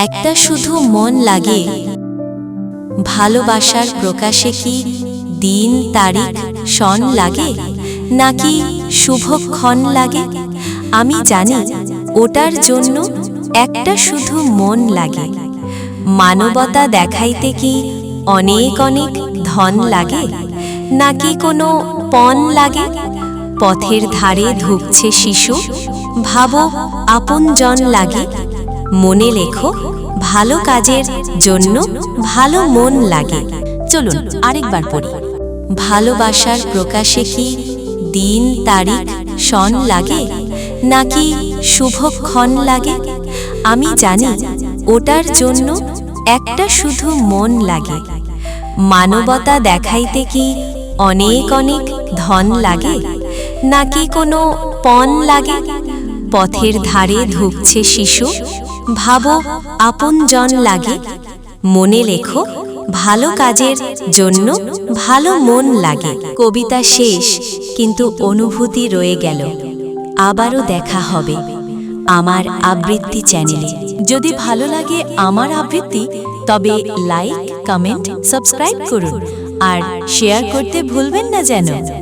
একটা শুধু মন লাগে। ভালোবাসার প্রকাশে কি দিন তারিখ সন লাগে, নাকি শুভক্ষণ লাগে? আমি জানি ওটার জন্য একটা শুধু মন লাগে। মানবতা দেখাইতে কি অনেক অনেক ধন লাগে, নাকি কোনো পণ লাগে? পথের ধারে ধুঁকছে শিশু, ভাবো আপনজন লাগে। মনে লেখো ভালো কাজের জন্য ভালো মন লাগে। চলুন আরেকবার পড়ি। ভালোবাসার প্রকাশে কি দিন তারিখ সন লাগে, নাকি শুভক্ষণ লাগে? আমি জানি ওটার জন্য একটা শুধু মন লাগে। মানবতা দেখাইতে কি অনেক অনেক ধন লাগে, নাকি কোনো পণ লাগে? পথের ধারে ধুঁকছে শিশু, ভাবো আপনজন লাগে। মনে লেখো ভালো কাজের জন্য ভালো মন লাগে। কবিতা শেষ, কিন্তু অনুভূতি রয়ে গেল। আবারও দেখা হবে আমার আবৃত্তি চ্যানেলে। যদি ভালো লাগে আমার আবৃত্তি, তবে লাইক, কমেন্ট, সাবস্ক্রাইব করুন আর শেয়ার করতে ভুলবেন না যেন।